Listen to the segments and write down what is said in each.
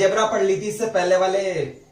Algebra पढ़ ली थी इससे पहले वाले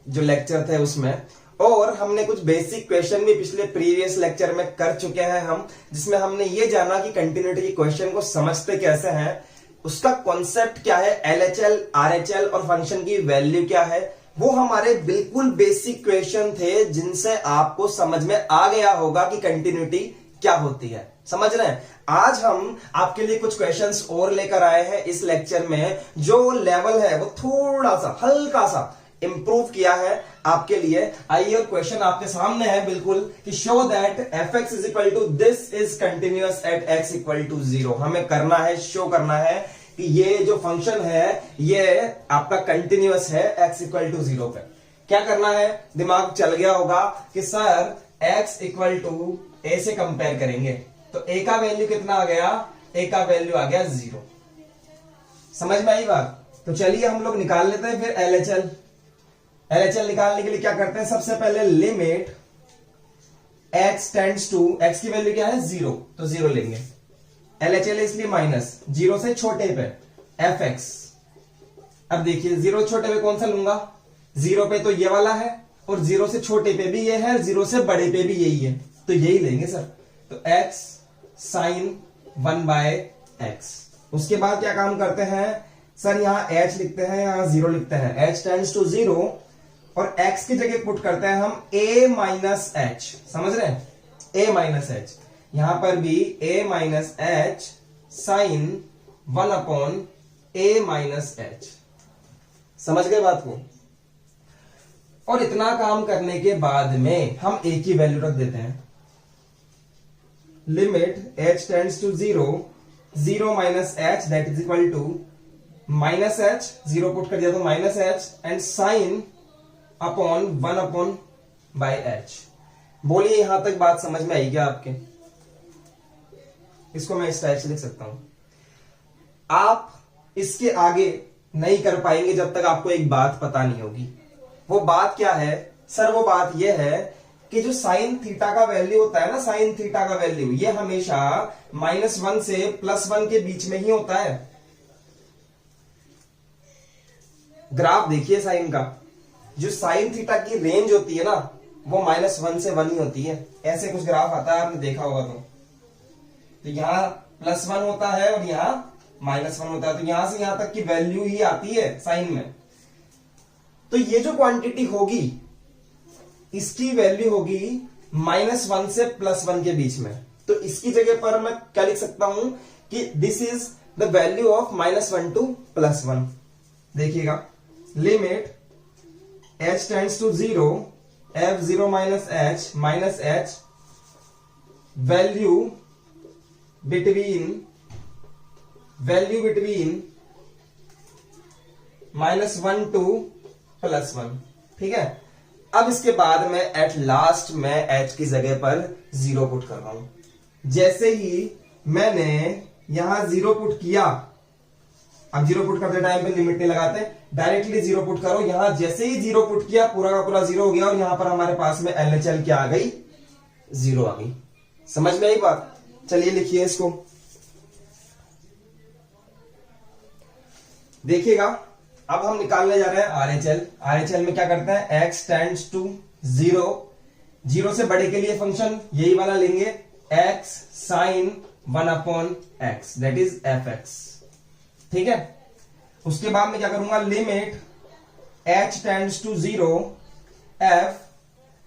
जो लेक्चर थे उसमें, और हमने कुछ बेसिक क्वेश्चन भी पिछले प्रीवियस लेक्चर में कर चुके हैं हम, जिसमें हमने ये जाना कि कंटिन्यूटी के क्वेश्चन को समझते कैसे हैं, उसका कॉन्सेप्ट क्या है, एलएचएल, आरएचएल और फंक्शन की वैल्यू क्या है। वो हमारे बिल्कुल बेसिक क्वेश्चन थे जिनसे आपको समझ में आ गया होगा कि कंटिन्यूटी क्या होती है। समझ रहे हैं? आज हम आपके लिए कुछ क्वेश्चंस और लेकर आए हैं इस लेक्चर में, जो लेवल है वो थोड़ा सा हल्का सा इंप्रूव किया है आपके लिए। आइए, और क्वेश्चन आपके सामने है बिल्कुल कि show that f x is equal to this is continuous at x equal to 0। हमें करना है, शो करना है कि ये जो फंक्शन है ये आपका कंटिन्यूअस है एक्स इक्वल टू 0 पे। क्या करना है? दिमाग चल गया होगा कि सर एक्स इक्वल टू ए से कंपेयर करेंगे तो ए का वैल्यू कितना आ गया? ए का वैल्यू आ गया 0। समझ में आई बात? तो चलिए हम लोग निकाल लेते हैं फिर एलएचएल। एलएचएल निकालने के लिए क्या करते हैं? सबसे पहले limit x tends to, x की वैल्यू क्या है? 0, तो 0 लेंगे। एलएचएल इसलिए माइनस 0 से छोटे पे एफ एक्स। अब देखिए 0 छोटे पे कौन सा लूंगा? 0 पे तो ये वाला है, और 0 से छोटे पे भी ये है, 0 से बड़े पे भी यही है, तो यही लेंगे सर। तो x साइन 1/x। उसके बाद क्या काम करते हैं सर? यहां h लिखते हैं, यहां 0 लिखते हैं। h टेंड्स टू 0 और x की जगह पुट करते हैं हम a माइनस h। समझ रहे हैं? a माइनस h, यहां पर भी a minus h sine 1/a minus h। समझ गए बात को? और इतना काम करने के बाद में हम a की वैल्यू रख देते हैं। Limit h tends to 0, 0 minus h that is equal to minus h, 0 put कर दिया तो minus h and sine upon 1/h। बोलिए यहां तक बात समझ में आई क्या आपके? इसको मैं इस टाइप से लिख सकता हूं। आप इसके आगे नहीं कर पाएंगे जब तक आपको एक बात पता नहीं होगी। वो बात क्या है सर? वो बात यह है कि जो साइन थीटा का वैल्यू होता है ना, साइन थीटा का वैल्यू ये हमेशा -1 से +1 के बीच में ही होता है। ग्राफ देखिए साइन का, जो साइन थीटा की रेंज होती है ना वो -1 से 1 ही होती है। ऐसे कुछ ग्राफ आता है, आपने देखा होगा तो यहां +1 होता है और यहां -1 होता है, तो यहां से यहां तक की वैल्यू ही आती है साइन में। तो ये जो क्वांटिटी होगी इसकी वैल्यू होगी -1 से +1 के बीच में। तो इसकी जगह पर मैं क्या लिख सकता हूं कि this is the value of -1 to +1। देखिएगा, limit h tends to 0, f0 minus h value between -1 to +1। ठीक है? अब इसके बाद में एट लास्ट मैं h की जगह पर 0 पुट कर रहा हूं। जैसे ही मैंने यहां 0 पुट किया, अब 0 पुट करते टाइम पे लिमिट नहीं लगाते, डायरेक्टली 0 पुट करो। यहां जैसे ही 0 पुट किया पूरा का पूरा 0 हो गया, और यहां पर हमारे पास में एलएचएल क्या आ गई? 0 आ गई। समझ में आई बात? चलिए लिखिए इसको, देखिएगा। अब हम निकालने जा रहे हैं आरएचएल। आरएचएल में क्या करते हैं? x टेंड्स टू 0, 0 से बड़े के लिए फंक्शन यही वाला लेंगे, x sine 1/x that is fx। ठीक है? उसके बाद में क्या करूंगा? Limit h tends to 0 f।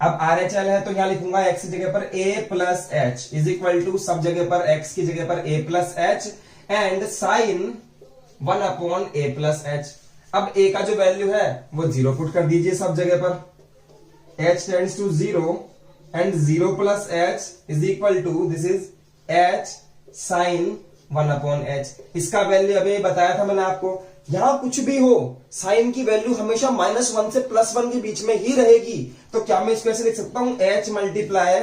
अब आरएचएल है तो यहां लिखूंगा x की जगह पर a plus h is equal to, सब जगह पर x की जगह पर a plus h and sine 1/a plus h। अब a का जो वैल्यू है वो 0 पुट कर दीजिए सब जगह पर। h tends to 0 and 0 plus h is equal to this is h sine 1/h। इसका वैल्यू अभी बताया था मैंने आपको। यहां कुछ भी हो, साइन की वैल्यू हमेशा -1 से +1 के बीच में ही रहेगी। तो क्या मैं इसको ऐसे लिख सकता हूं? h multiply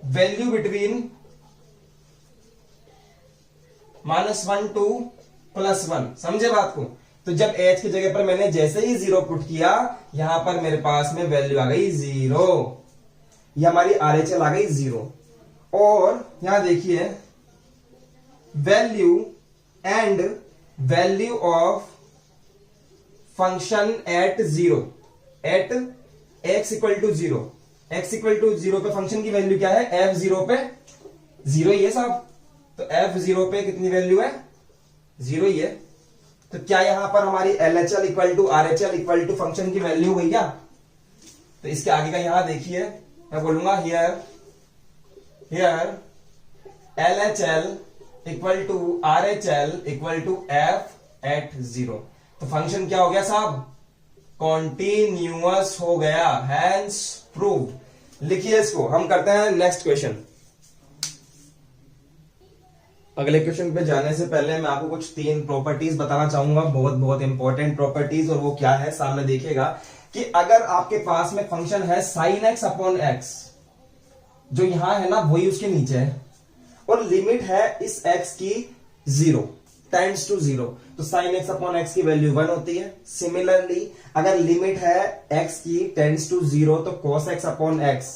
value between -1 to +1। समझे बात को? तो जब h की जगह पर मैंने जैसे ही 0 पुट किया, यहां पर मेरे पास में वैल्यू आ गई 0। ये हमारी आरएचएल आ गई 0। और यहां देखिए value and value of function at zero, at x equal to zero, x equal to zero पे फंक्शन की वैल्यू क्या है, एफ जीरो पे जीरो ही है साहब। तो एफ जीरो पे कितनी वैल्यू है, जीरो ही है। तो क्या यहां पर हमारी L H L equal to R H L equal to function की वैल्यू हुई क्या? तो इसके आगे का यहां देखिए, मैं बोलूंगा here L H L equal to R H L equal to f at zero. तो फंक्शन क्या हो गया साहब, कॉन्टिन्यूअस हो गया, हैंस प्रूव्ड। लिखिए इसको, हम करते हैं नेक्स्ट क्वेश्चन। अगले क्वेश्चन पे जाने से पहले मैं आपको कुछ 3 प्रॉपर्टीज बताना चाहूंगा, बहुत बहुत इंपॉर्टेंट प्रॉपर्टीज। और वो क्या है, सामने देखिएगा कि अगर आपके पास में फंक्शन है साइन एक्स अपॉन एक्स, जो यहां है ना वही उसके नीचे है, और लिमिट है इस एक्स की 0 टेंड्स टू 0, तो साइन एक्स अपॉन एक्स की वैल्यू 1 होती है। सिमिलरली अगर लिमिट है एक्स की टेंड्स टू 0, तो कॉस एक्स अपॉन एक्स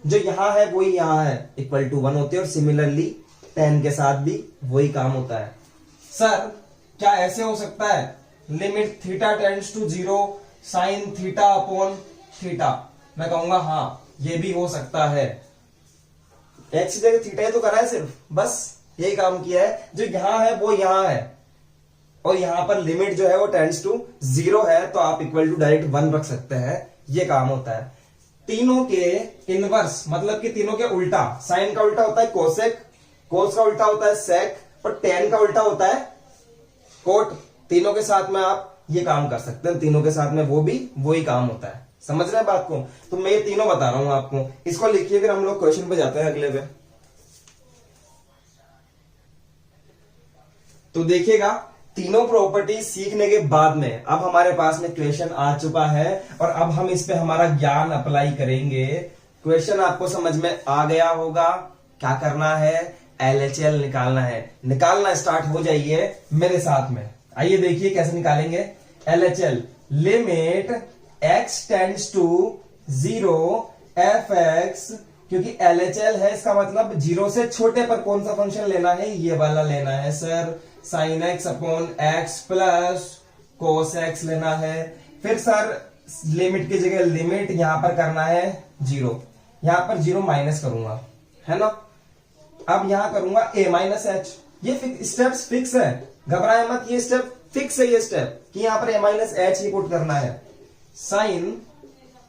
जो यहां है वही यहां है इक्वल टू 1 होती है। और सिमिलरली टेन के साथ भी वही काम होता है। सर क्या ऐसे हो सकता है, limit theta tends to 0 sine theta upon theta? मैं कहूंगा हाँ ये भी हो सकता है। एक्स की जगह थीटा ही तो करा है, सिर्फ बस यही काम किया है, जो यहां है वो यहां है, और यहां पर लिमिट जो है वो टेंड्स टू 0 है, तो आप इक्वल टू डायरेक्ट 1 रख सकते हैं, ये काम होता है। तीनों के इनवर्स मतलब कि तीनों के उल्टा, साइन का उल्टा होता है कोसेक, कोस का उल्टा होता है सेक, और टेन का उल्टा होता है कोट। तीनों के साथ में आप ये काम कर सकते हैं, तीनों के साथ में वो भी वही काम होता है। समझ रहे हैं बात को? तो मैं ये तीनों बता रहा हूं आपको, इसको लिखिए, फिर हम लोग क्वेश्चन पे जाते हैं अगले पे। तो देखिएगा, तीनों प्रॉपर्टी सीखने के बाद में अब हमारे पास में क्वेश्चन आ चुका है, और अब हम इस पे हमारा ज्ञान अप्लाई करेंगे। क्वेश्चन आपको समझ में आ गया होगा, क्या करना है, LHL निकालना है। निकालना स्टार्ट हो जाइए मेरे साथ में, आइए देखिए कैसे निकालेंगे। LHL limit x tends to 0 f x, क्योंकि LHL है इसका मतलब 0 से छोटे पर कौन सा फंक्शन लेना है, ये वाला लेना है sir, sine x upon x plus cos x लेना है। फिर सर लिमिट की जगह लिमिट यहां पर करना है 0, यहां पर 0 माइनस करूंगा, है ना। अब यहां करूंगा a माइनस एच, ये स्टेप्स फिक्स है, घबराए मत, ये स्टेप फिक्स है, ये स्टेप कि यहां पर a माइनस एच ही पुट करना है। Sine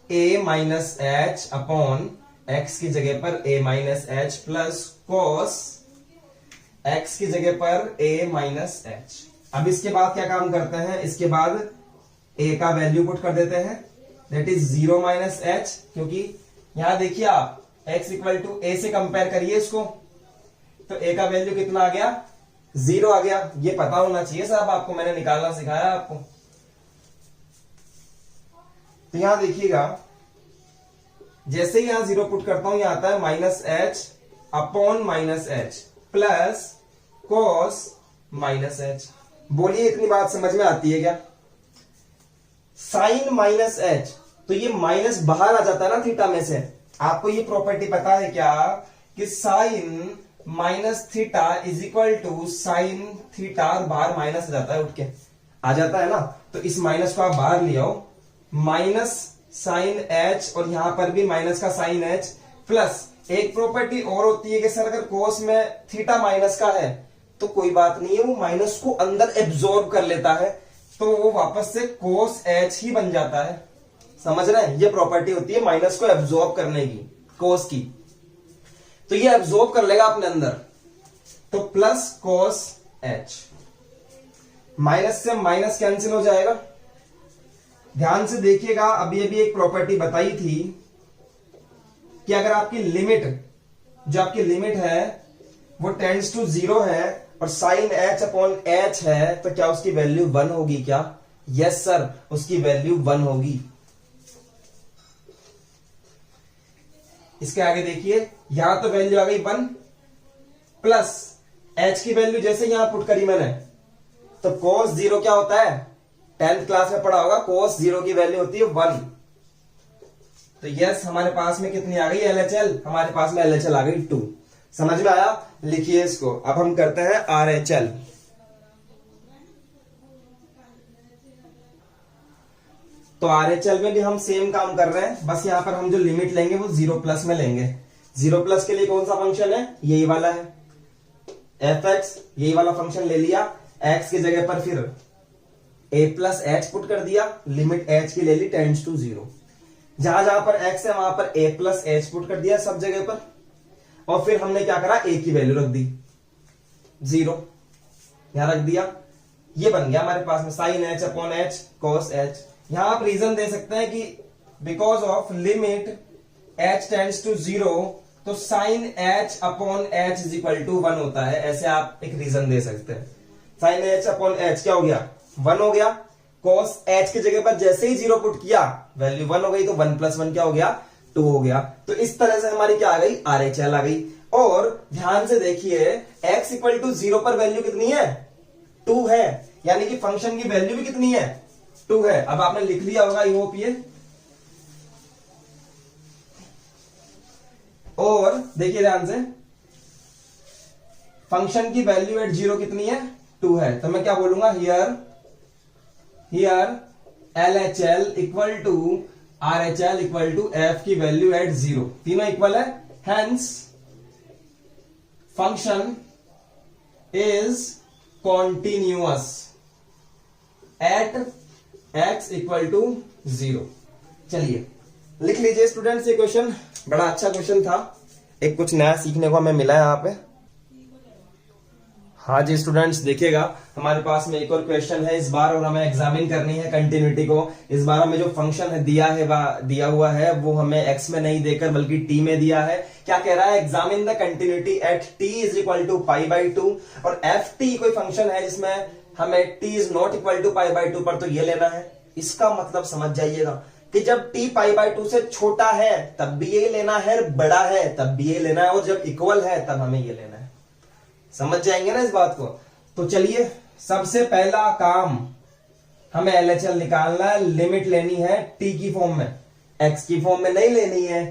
a minus h upon x की जगह पर a minus h plus cos x की जगह पर a माइनस एच। अब इसके बाद क्या काम करते हैं, इसके बाद a का वैल्यू पुट कर देते हैं, दैट इज 0 माइनस एच, क्योंकि यहां देखिए आप x इक्वल टू a से कंपेयर करिए इसको, तो a का वैल्यू कितना आ गया, 0 आ गया। ये पता होना चाहिए साहब आपको, मैंने निकालना सिखाया आपको। तो यहां देखिएगा, जैसे ही यहां 0 पुट करता हूं, यहां आता है minus h upon minus h plus कोस माइनस एच। बोलिए इतनी बात समझ में आती है क्या? साइन माइनस एच, तो ये माइनस बाहर आ जाता है ना थीटा में से। आपको ये प्रॉपर्टी पता है क्या कि sine minus theta is equal to sine theta, और बाहर माइनस आ जाता है, उठ के आ जाता है ना। तो इस माइनस को आप बाहर ले आओ, माइनस साइन एच, और यहां पर भी माइनस का साइन एच प्लस एक प्रॉपर्टी और होती है कि सर अगर कोस में थीटा माइनस का है तो कोई बात नहीं है, वो माइनस को अंदर एब्जॉर्ब कर लेता है, तो वो वापस से कोस एच ही बन जाता है। समझ रहे हैं? ये प्रॉपर्टी होती है माइनस को एब्जॉर्ब करने की, कोस की। तो ये एब्जॉर्ब कर लेगा अपने अंदर, तो प्लस कोस एच, माइनस से माइनस कैंसिल हो जाएगा। ध्यान से देखिएगा, अभी अभी एक प्रॉपर्टी बताई थी कि अगर आपकी लिमिट, जो आपकी लिमिट है वो टेंड्स टू 0 है और साइन एच अपॉन एच है, तो क्या उसकी वैल्यू 1 होगी क्या? यस सर, उसकी वैल्यू 1 होगी। इसके आगे देखिए, यहां तो वैल्यू आ गई 1 प्लस एच की वैल्यू जैसे यहां पुट करी मैंने, तो कोस 0 क्या होता है, 10th क्लास में पढ़ा होगा, कोस 0 की वैल्यू होती है 1। तो यस, हमारे पास में कितनी आ गई LHL, हमारे पास में LHL आ गई 2। समझ में आया? लिखिए इसको। अब हम करते हैं RHL। तो RHL में भी हम सेम काम कर रहे हैं, बस यहाँ पर हम जो लिमिट लेंगे वो 0+ में लेंगे। 0+ के लिए कौन सा फंक्शन है, यही वाला है fx, यही वाला फंक्शन ले लिया। x की जगह पर फिर a+h पुट कर दिया, लिमिट h की ले ली टेंड्स टू 0। जहां जहां पर x है वहां पर a+h पुट कर दिया सब जगह पर, और फिर हमने क्या करा, a की वैल्यू रख दी 0, यहां रख दिया। ये बन गया हमारे पास में sin h upon h cos h। यहां आप रीजन दे सकते हैं कि because of limit h tends to 0 तो sin h upon h is equal to 1 होता है, ऐसे आप एक रीजन दे सकते हैं। sin h अपॉन h क्या हो गया, 1 हो गया। cos h की जगह पर जैसे ही 0 पुट किया वैल्यू 1 हो गई, तो 1 + 1 क्या हो गया, 2 हो गया। तो इस तरह से हमारी क्या आ गई, RHL आ गई। और ध्यान से देखिए x इक्वल टू 0 पर वैल्यू कितनी है, 2 है, यानी कि फंक्शन की वैल्यू भी कितनी है, 2 है। अब आपने लिख लिया होगा आई होप ये। और देखिए ध्यान से, फंक्शन की वैल्यू एट 0 कितनी है, 2 है। तो मैं क्या बोलूंगा, here LHL equal to RHL equal to f की वैल्यू एट 0, तीनों इक्वल है। Hence function is continuous at x equal to 0। चलिए लिख लीजिए स्टूडेंट्स, ये क्वेश्चन बड़ा अच्छा क्वेश्चन था, एक कुछ नया सीखने को हमें मिला यहाँ पे। हाँ जी स्टूडेंट्स, देखिएगा हमारे पास में एक और क्वेश्चन है इस बार, और हमें एग्जामिन करनी है कंटिन्यूटी को। इस बार हमें जो फंक्शन है दिया हुआ है वो हमें x में नहीं देकर बल्कि t में दिया है। क्या कह रहा है, examine the continuity at t is equal to π/2, और ft कोई फंक्शन है जिसमें हमें t is not equal to π/2 पर तो ये लेना है। इसका मतलब समझ जाइएगा कि जब t π/2 से छोटा है तब भी ये लेना है, बड़ा है तब भी ये लेना है, और जब इक्वल है तब हमें ये लेना है। समझ जाएंगे ना इस बात को। तो चलिए सबसे पहला काम हमें LHL निकालना है, लिमिट लेनी है t की फॉर्म में, x की फॉर्म में नहीं लेनी है।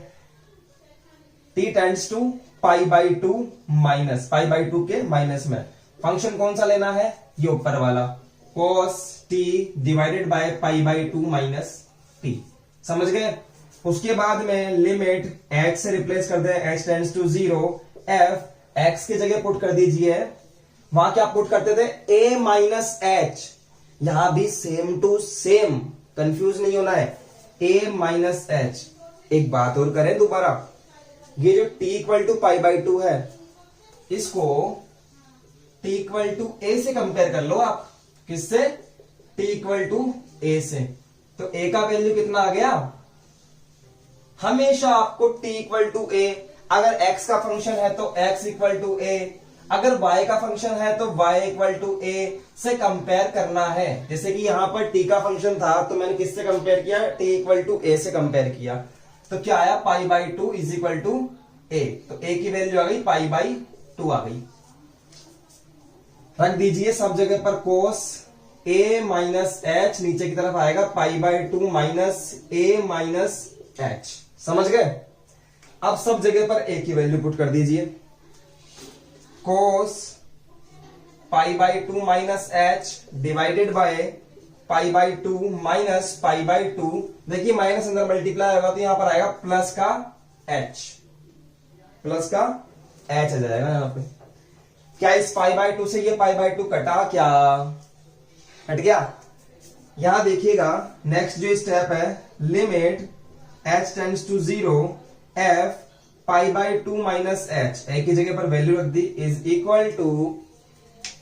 t टेंड्स टू π/2 माइनस, π/2 के माइनस में। फंक्शन कौन सा लेना है, ये ऊपर वाला cos t divided by π/2 minus t। समझ गए। उसके बाद में लिमिट x से रिप्लेस कर दे, h tends to 0, f x की जगह पुट कर दीजिए। वहां क्या पुट करते थे, a माइनस h, यहां भी सेम टू सेम, कंफ्यूज नहीं होना है, a माइनस h। एक बात और करें दोबारा, ये जो t इक्वल टू π/2 है इसको t इक्वल टू a से कंपेयर कर लो आप। किससे, t इक्वल टू a से। तो a का वैल्यू कितना आ गया, हमेशा आपको t इक्वल टू a, अगर x का फंक्शन है तो x इक्वल टू a, अगर y का फंक्शन है तो y इक्वल टू a से कंपेयर करना है। जैसे कि यहां पर t का फंक्शन था तो मैंने किससे कंपेयर किया, t इक्वल टू a से कंपेयर किया, तो क्या आया, π/2 इज इक्वल टू a। तो a की वैल्यू आ गई π/2 आ गई। रख दीजिए सब जगह पर cos a माइनस h, नीचे की तरफ आएगा π/2 माइनस a माइनस h। समझ गए। अब सब जगह पर a की वैल्यू पुट कर दीजिए, cos π/2 minus h divided by π/2 minus π/2। देखिए माइनस अंदर मल्टीप्लाई होगा तो यहां पर आएगा प्लस का h, प्लस का h आ जाएगा यहां पे। क्या इस π/2 से ये π/2 कटा, क्या कट गया। यहां देखिएगा नेक्स्ट जो स्टेप है, limit h tends to 0, f π/2 minus h, a की जगह पर वैल्यू रख दी, is equal to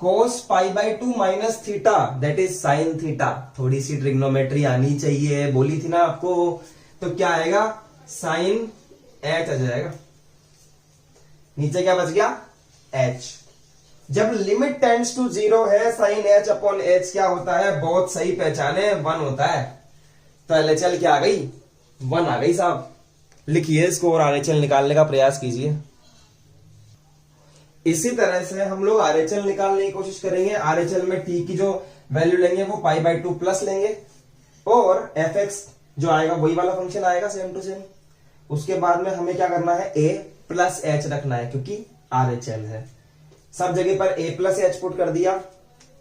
cos π/2 minus theta, that is sine theta. थोड़ी सी ट्रिग्नोमेट्री आनी चाहिए, बोली थी ना आपको। तो क्या आएगा, साइन h आ जाएगा, नीचे क्या बच गया, h। जब लिमिट टेंड्स टू 0 है, साइन h अपॉन h क्या होता है, बहुत सही पहचाने, 1 होता है। तो LHL क्या आ गई, 1 आ गई साहब। लिखिए इसको और RHL निकालने का प्रयास कीजिए। इसी तरह से हम लोग RHL निकालने की कोशिश करेंगे। RHL में t की जो वैल्यू लेंगे वो π/2 प्लस लेंगे, और fx जो आएगा वही वाला फंक्शन आएगा सेम टू सेम। उसके बाद में हमें क्या करना है, a प्लस h रखना है क्योंकि RHL है। सब जगह पर a प्लस h पुट कर दिया।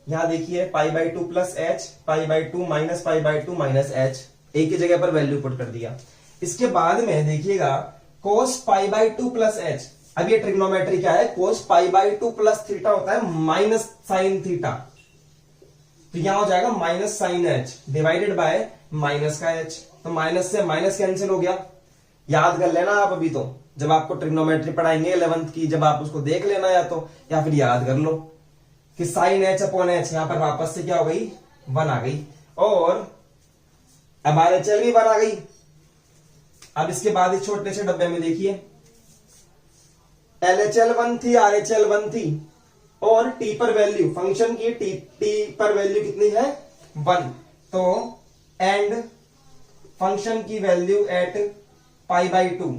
यहां देखिए π/2 plus h, π/2 minus π/2 minus h, a की जगह पर वैल्यू पुट कर दिया। इसके बाद में देखिएगा cos pi by 2 plus h. अब ये ट्रिग्नोमेट्री क्या है, cos pi by 2 plus theta होता है माइनस साइन थीटा, तो यहां हो जाएगा minus sine h divided by minus का एच। तो माइनस से माइनस कैंसिल हो गया। याद कर लेना आप अभी, तो जब आपको ट्रिग्नोमेट्री पढ़ाएंगे 11th की, जब आप उसको देख लेना या फिर याद कर लो कि साइन एच अपॉन एच, यहां पर वापस से क्या हो गई, 1 आ गई, और अब RHL भी 1 आ गई। अब इसके बाद इस छोटे से डब्बे में देखिए LHL 1 थी, RHL 1 थी, और टी पर वैल्यू फंक्शन की टी पर वैल्यू कितनी है, 1। तो एंड फंक्शन की वैल्यू एट पाई बाई 2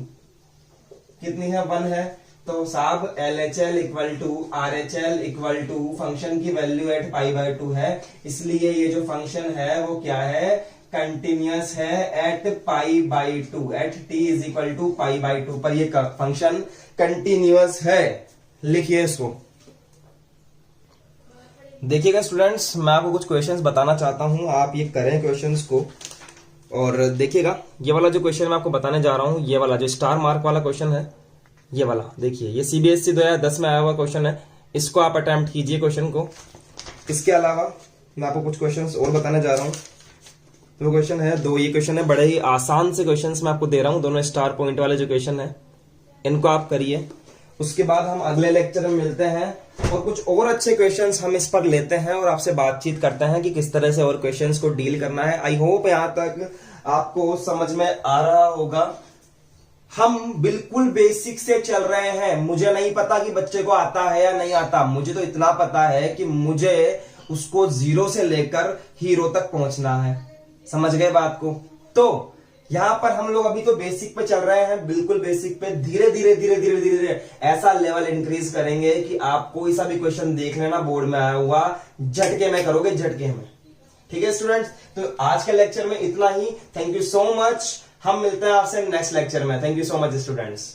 कितनी है, 1 है। तो साहब LHL equal to RHL equal to function की वैल्यू एट पाई बाई 2 है, इसलिए ये जो फंक्शन है वो क्या है, कंटिन्यूअस है at pi by 2, at t is equal to pi by 2 पर ये फंक्शन कंटिन्यूअस है। लिखिए इसको। देखिएगा स्टूडेंट्स, मैं आपको कुछ क्वेश्चंस बताना चाहता हूं, आप ये करें क्वेश्चंस को। और देखिएगा ये वाला जो क्वेश्चन मैं आपको बताने जा रहा हूं, ये वाला जो स्टार मार्क वाला क्वेश्चन है, ये वाला देखिए, ये CBSE 2010 में आया हुआ क्वेश्चन है। इसको आप अटेम्प्ट कीजिए क्वेश्चन को। इसके अलावा मैं आपको कुछ क्वेश्चंस और बताने जा रहा हूं। तो क्वेश्चन है दो, ये क्वेश्चन है बड़े ही आसान से क्वेश्चंस मैं आपको दे रहा हूं, दोनों स्टार पॉइंट वाले जो क्वेश्चन है इनको आप करिए। उसके बाद हम अगले लेक्चर में मिलते हैं और कुछ और अच्छे क्वेश्चंस हम इस पर लेते हैं और आपसे बातचीत करते हैं कि किस तरह से और क्वेश्चंस को डील करना है। आई होप यहां तक आपको समझ में आ रहा होगा। हम बिल्कुल बेसिक से चल रहे हैं। मुझे नहीं पता कि बच्चे को आता है या नहीं आता, मुझे तो इतना पता है कि मुझे उसको 0 से लेकर हीरो तक पहुंचना है। समझ गए बात को? तो यहां पर हम लोग अभी तो बेसिक पे चल रहे हैं, बिल्कुल बेसिक पे। धीरे धीरे धीरे धीरे धीरे धीरे ऐसा लेवल इंक्रीज करेंगे कि आप कोई सा भी क्वेश्चन देख लेना बोर्ड में आया हुआ, झटके में करोगे, झटके में। ठीक है स्टूडेंट्स, तो आज के लेक्चर में इतना ही। Thank you so much. हम मिलते हैं आपसे नेक्स्ट लेक्चर में। Thank you so much students.